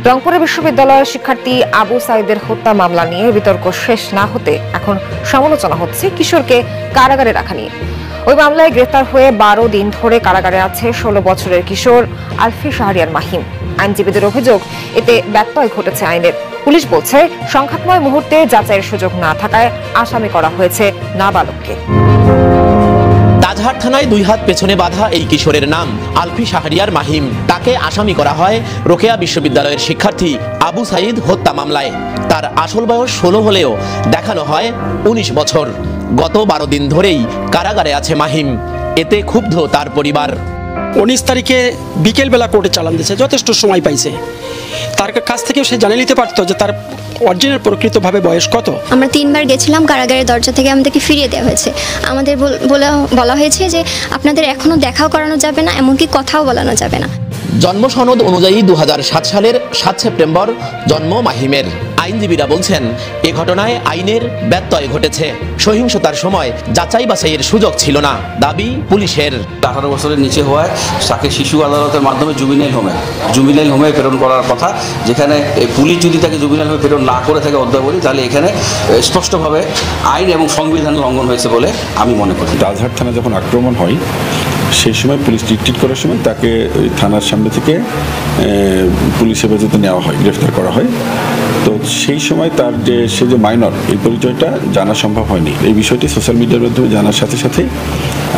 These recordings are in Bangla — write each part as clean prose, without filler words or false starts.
রংপুরের বিশ্ববিদ্যালয়ের শিক্ষার্থী আবু সাইদের হত্যা মামলা নিয়ে বিতর্ক শেষ না হতে এখন সমালোচনা হচ্ছে কিশোরকে কারাগারে রাখা নিয়ে। ওই মামলায় গ্রেফতার হয়ে 12 দিন ধরে কারাগারে আছে 16 বছরের কিশোর আলফি শাহরিয়ার মাহিম। আইনজীবীদের অভিযোগ, এতে ব্যত্যয় ঘটেছে আইনের। পুলিশ বলছে, সংঘাতময় মুহূর্তে যাচাইয়ের সুযোগ না থাকায় আসামি করা হয়েছে নাবালককে। তাজহাট থানায় 2 হাত পেছনে বাঁধা এই কিশোরের নাম আলফি শাহরিয়ার মাহিম। তাকে আসামি করা হয় রোকেয়া বিশ্ববিদ্যালয়ের শিক্ষার্থী আবু সাইদ হত্যা মামলায়। তার আসল বয়স 16 হলেও দেখানো হয় 19 বছর। গত 12 দিন ধরেই কারাগারে আছে মাহিম। এতে ক্ষুব্ধ তার পরিবার। 19 তারিখে বিকেলবেলা কোর্টে চালান দিয়েছে, যথেষ্ট সময় পাইছে। তার কাছ থেকেও সে জানিয়ে নিতে পারতো যে তার অরিজিনাল প্রকৃতভাবে বয়স কত। আমরা 3 বার গেছিলাম, কারাগারের দরজা থেকে আমাদেরকে ফিরিয়ে দেওয়া হয়েছে। আমাদের বলা হয়েছে যে আপনাদের এখনো দেখাও করানো যাবে না, এমনকি কথাও বলানো যাবে না। জন্ম সনদ অনুযায়ী 2007 সালের 7 সেপ্টেম্বর জন্ম মাহিমের। আইনজীবীরা বলছেন, এ ঘটনায় আইনের ব্যত্যয় ঘটেছে। সহিংসতার সময় যাচাই বাছাইয়ের সুযোগ ছিল না, দাবি পুলিশের। 18 বছরের নিচে হওয়ায় তাকে শিশু আদালতের মাধ্যমে জুবিনাইল হোমে প্রেরণ করার কথা, যেখানে পুলিশ যদি তাকে জুবিনাইল হোমে প্রেরণ না করে থাকে অদ্যাবধি, তাহলে এখানে স্পষ্টভাবে আইন এবং সংবিধান লঙ্ঘন হয়েছে বলে আমি মনে করি। তাজহাট থানা যখন আক্রমণ হয়, সেই সময় পুলিশ টিট করার সময় তাকে থানার সামনে থেকে পুলিশ হেফাজতে নেওয়া হয়, গ্রেফতার করা হয়। তো সেই সময় তার সে যে মাইনর, এই পরিচয়টা জানা সম্ভব হয়নি। এই বিষয়টি সোশ্যাল মিডিয়ার মাধ্যমে জানার সাথে সাথে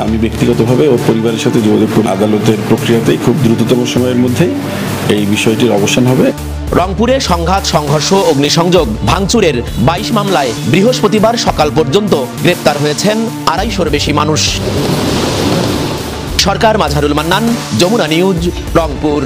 আমি ব্যক্তিগতভাবে ওর পরিবারের সাথে যোগাযোগ করি। আদালতের প্রক্রিয়াতেই খুব দ্রুততম সময়ের মধ্যেই এই বিষয়টির অবসান হবে। রংপুরে সংঘাত, সংঘর্ষ, অগ্নিসংযোগ, ভাঙচুরের 22 মামলায় বৃহস্পতিবার সকাল পর্যন্ত গ্রেপ্তার হয়েছেন 250-র বেশি মানুষ। সরকার, মাজহারুল মান্নান, যমুনা নিউজ, রংপুর।